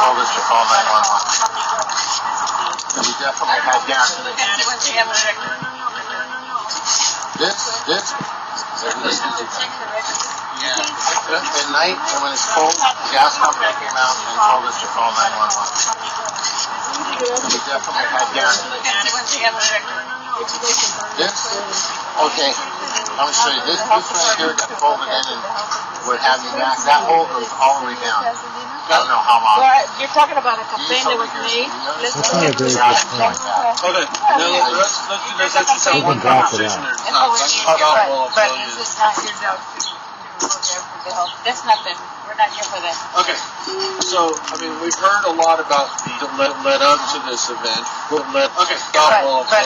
told us to call 911. So we definitely had gas in the tank. This? Yeah. At night, and when it's cold, the gas company came out and told us to call 911. So we definitely had gas in the tank. This? Okay. I'm going to show you. This right here got folded in and what have you back. That hole goes all the way down. I don't know how long. Well, you're talking about a complaint that was made. That's not a very good point. Okay, now let's do this. Let's just have one conversation at a time. But this is not your note. That's nothing. We're not here for that. Okay, so I mean we've heard a lot about the led up to this event. Okay, stop all of those.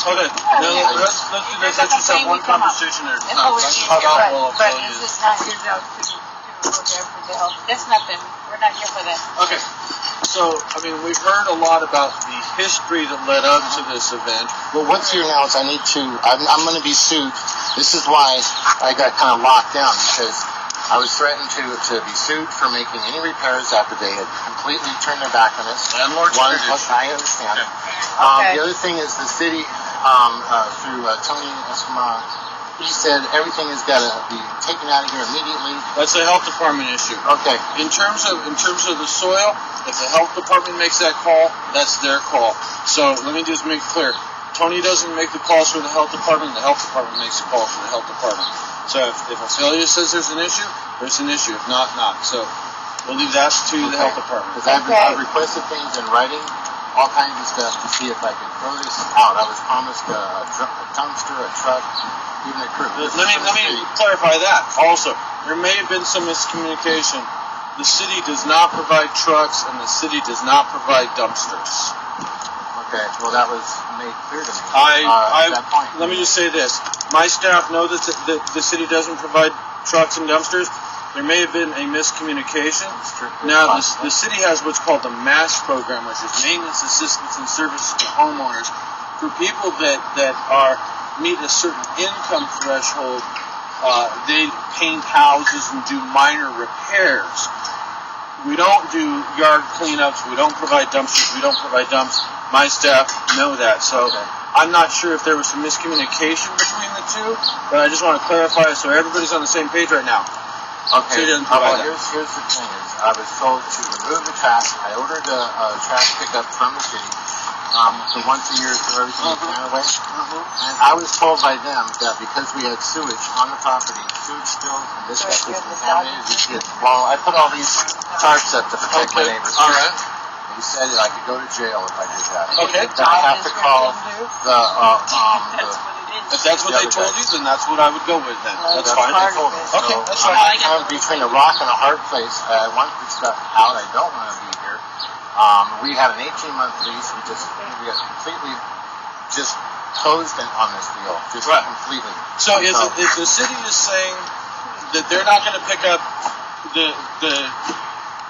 Okay, now let's do this. Let's just have one conversation at a time. But this is not your note. That's nothing. We're not here for that. Okay, so I mean we've heard a lot about the history that led up to this event. Well, what's here now is I'm going to be sued. This is why I got kind of locked down, because I was threatened to be sued for making any repairs after they had completely turned their back on us. Landlord's I understand. Okay. The other thing is the city, through Tony Escamilla, he said everything has got to be taken out of here immediately. That's a health department issue. Okay. In terms of the soil, if the health department makes that call, that's their call. So let me just make clear. Tony doesn't make the calls for the health department makes the calls for the health department. So if a failure says there's an issue, there's an issue. If not, not. So we'll leave that to the health department. Because I've requested things in writing, all kinds of stuff, to see if I could throw this out. I was promised a dumpster, a truck, even a crew. Let me clarify that. Also, there may have been some miscommunication. The city does not provide trucks, and the city does not provide dumpsters. Okay, well that was made clear to me at that point. Let me just say this. My staff know that the city doesn't provide trucks and dumpsters. There may have been a miscommunication. Now, the city has what's called the MASS program, which is Maintenance, Assistance, and Services to Homeowners. For people that meet a certain income threshold, they paint houses and do minor repairs. We don't do yard cleanups. We don't provide dumpsters. We don't provide dumps. My staff know that. So I'm not sure if there was some miscommunication between the two, but I just want to clarify so everybody's on the same page right now. Okay. Here's the thing is, I was told to remove the trash. I ordered a trash pickup from the city for once a year for everything to clear away. And I was told by them that because we had sewage on the property, sewage spills, and this stuff was contaminated. Well, I put all these tarps up to protect my neighbors. All right. He said that I could go to jail if I did that. Okay. That I have to call If that's what they told you, then that's what I would go with then. That's fine. What they told me. Okay, So that's fine. I'm between a rock and a hard place. I want this stuff out. I don't want to be here. We had an 18-month lease. We got completely just closed on this deal. Just completely. So if the city is saying that they're not going to pick up the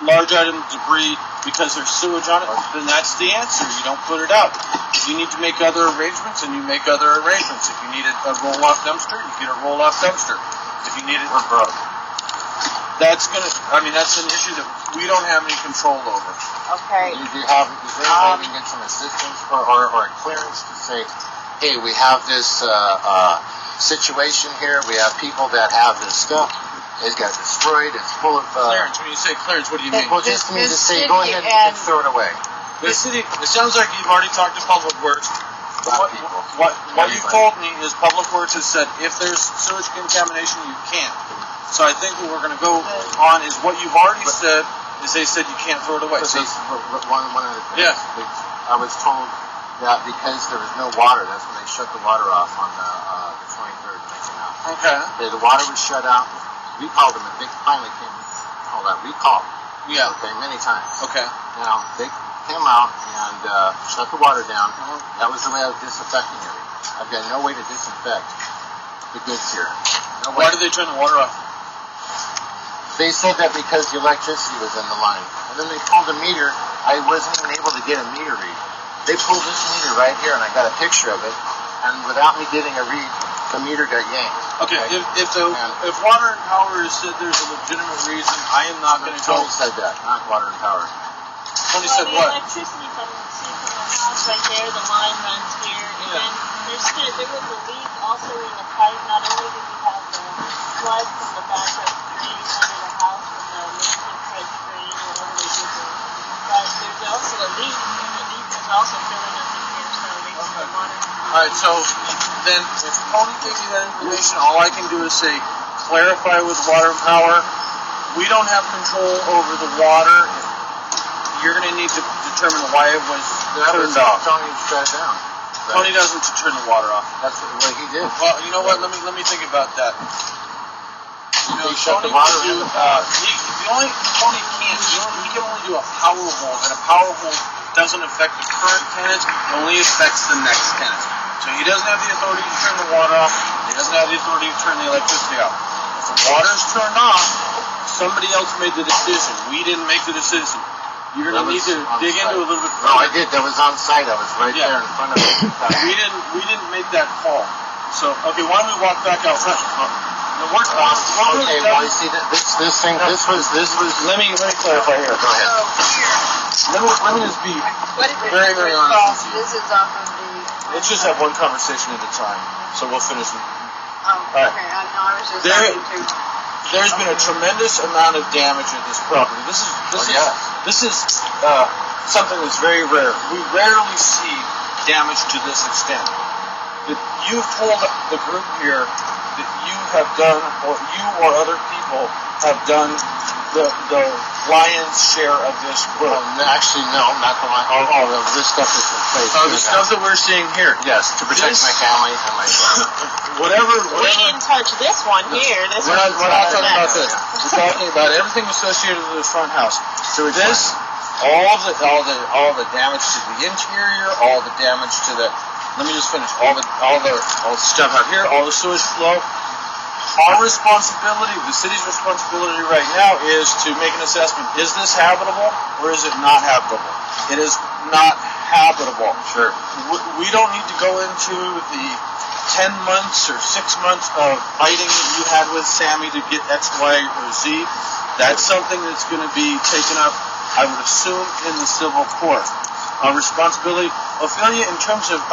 large item debris because there's sewage on it, then that's the answer. You don't put it out. If you need to make other arrangements, and you make other arrangements. If you need a roll-off dumpster, you get a roll-off dumpster. If you need it, we're broke. That's an issue that we don't have any control over. Okay. Is there any way we can get some assistance or a clearance to say, hey, we have this situation here. We have people that have this stuff. It got destroyed. It's full of... clearance. When you say clearance, what do you mean? Well, just to me to say, go ahead and throw it away. The city, it sounds like you've already talked to Public Works. What you told me is Public Works has said if there's sewage contamination, you can't. So I think what we're going to go on is what you've already said is they said you can't throw it away. So one of the things, yeah. I was told that because there was no water, that's when they shut the water off on the 23rd. Okay. The water was shut out. We called them, and they finally came and called out. We called. Yeah. Okay, many times. Okay. Now, they came out and shut the water down. That was the way I was disinfecting everything. I've got no way to disinfect the goods here. No way. Why did they turn the water off? They said that because the electricity was in the line. And then they pulled the meter. I wasn't even able to get a meter read. They pulled this meter right here, and I got a picture of it. And without me getting a read, the meter got yanked. Okay, if water and power is said there's a legitimate reason, I am not going to go. Tony said that, not water and power. Tony said what? The electricity from the house right there, the line runs here, and then there was a leak also in the pipe. Not only did we have the flood from the backup drain under the house from the maintenance trench drain, whatever they did there, but there's also a leak, and the leak is also filling up in here, so they need the water. Alright, so then if Tony gives you that information, all I can do is say, clarify with water and power. We don't have control over the water. You're going to need to determine why it was turned off. Tony shut it down. Tony doesn't turn the water off. That's what he did. Well, you know what? Let me think about that. You know, He shut the Tony water can do, in. Tony can't. He can only do a power hole, and a power hole doesn't affect the current tenants. It only affects the next tenant. So he doesn't have the authority to turn the water off. He doesn't have the authority to turn the electricity off. If the water's turned off, somebody else made the decision. We didn't make the decision. You're going to need to dig into it a little bit further. No, I did. That was on site. I was right there in front of it. We didn't make that call. So, okay, why don't we walk back out front? Okay, well, you see, this thing, this was. Let me clarify here. Go ahead. Let me just be What is it? very, very honest with you. This is off of the. Let's just have one conversation at a time, so we'll finish. Oh, okay. I was just talking to. There's been a tremendous amount of damage in this property. This is something that's very rare. We rarely see damage to this extent. That you've told the group here that you have done, or you or other people have done the lion's share of this work. Actually, no, not the line. All of this stuff is in place. Oh, the stuff that we're seeing here. Yes, to protect my family and my whatever. We didn't touch this one here. This We're not talking about this. this. We're talking about everything associated with the front house. This, all the damage to the interior, all the damage to the. Let me just finish. All the stuff out here, all the sewage flow. Our responsibility, the city's responsibility right now, is to make an assessment. Is this habitable or is it not habitable? It is not habitable. Sure. We don't need to go into the 10 months or 6 months of fighting that you had with Sammy to get X, Y, or Z. That's something that's going to be taken up, I would assume, in the civil court. Our responsibility, Ophelia, in terms of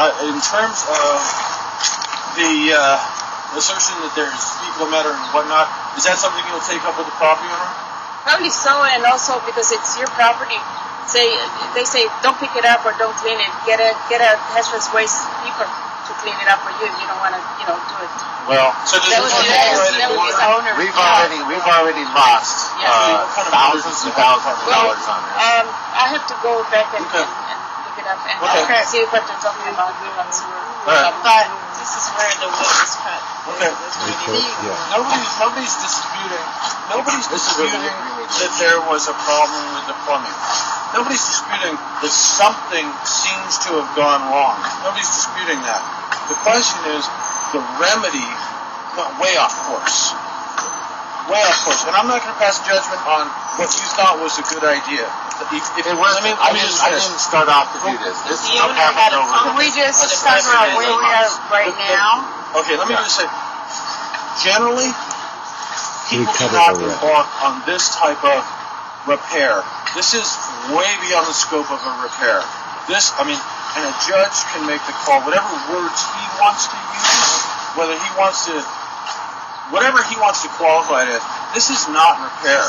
the assertion that there's fecal matter and whatnot, is that something you'll take up with the property owner? Probably so, and also because it's your property. They say don't pick it up or don't clean it. Get a hazardous waste people to clean it up for you if you don't want to, do it. Well, so does That would be the owner. We've already lost thousands and thousands of dollars on this. I have to go back and look it up and see what they're talking about. But this is where the wood is cut. Okay. Nobody's disputing that there was a problem with the plumbing. Nobody's disputing that something seems to have gone wrong. Nobody's disputing that. The question is, the remedy went way off course. Way off course. And I'm not going to pass judgment on what you thought was a good idea. I didn't start off to do this. The owner had a phone. Can we just talk about where we are right now? Okay, let me just say, generally, people do not embark on this type of repair. This is way beyond the scope of a repair. And a judge can make the call, whatever words he wants to use, whatever he wants to qualify it as. This is not repair.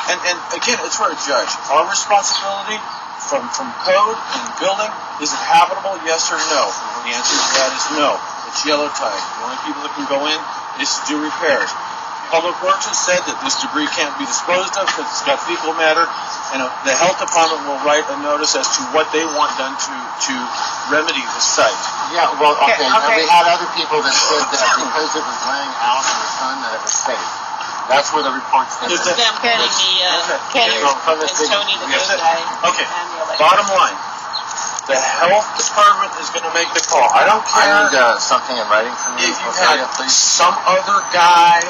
And again, it's for a judge. Our responsibility from code and building, is it habitable, yes or no? The answer to that is no. It's yellow tide. The only people that can go in is to do repairs. Public Works has said that this debris can't be disposed of because it's got fecal matter, and the health department will write a notice as to what they want done to remedy the site. Yeah, well, okay. Now, we had other people that said that because it was laying out in the sun that it was safe. That's where the reports came in. Them getting Kenny and Tony, the good guy. Okay, bottom line. The health department is going to make the call. I don't care. I need something in writing from you. If you had some other guy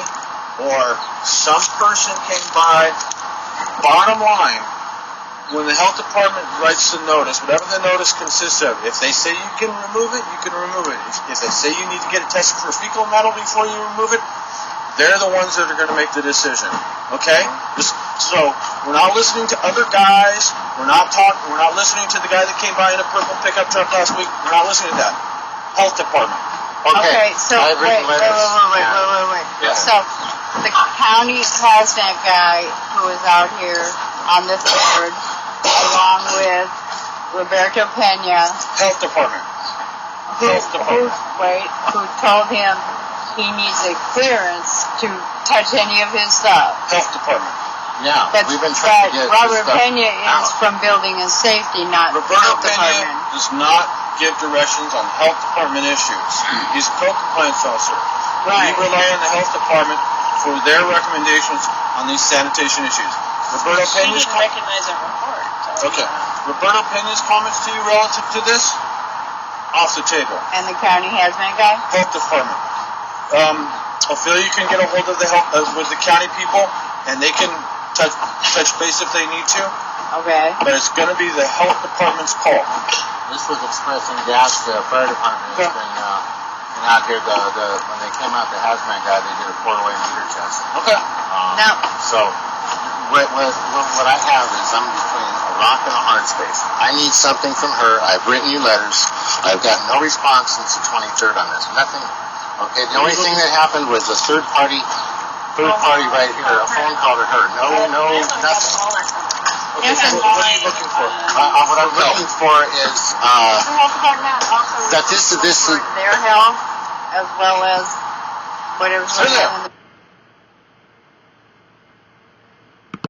or some person came by, bottom line, when the health department writes the notice, whatever the notice consists of, if they say you can remove it, you can remove it. If they say you need to get it tested for fecal matter before you remove it, they're the ones that are going to make the decision. Okay? So we're not listening to other guys. We're not listening to the guy that came by in a purple pickup truck last week. We're not listening to that. Health department. Okay, so I've written wait. letters. So the county hazmat guy who is out here on this board, along with Roberto Pena, Health department. who told him he needs a clearance to touch any of his stuff. Health department. Yeah, But we've been trying to get Robert this stuff Pena is out. from Building and Safety, not Roberto Health Pena Department. does not give directions on health department issues. He's a co-compliance officer. Right. We rely on the health department for their recommendations on these sanitation issues. Roberto She Pena's didn't recognize a report. okay. Roberto Pena's comments to you relative to this, off the table. And the county hazmat guy? Health department. Ophelia can get a hold of the health with the county people, and they can touch base if they need to. Okay. But it's going to be the health department's call. This was expressing gas. The fire department has been out here. When they came out, the hazmat guy, they did a 4-way meter test. Okay. Now, So what I have is I'm between a rock and a hard space. I need something from her. I've written you letters. I've got no response since the 23rd on this. Nothing. Okay. The only thing that happened was a third party right here. A phone call to her. No, nothing. Okay, so what are you looking for? What I'm looking for is the health department also that this for their health as well as whatever's going on in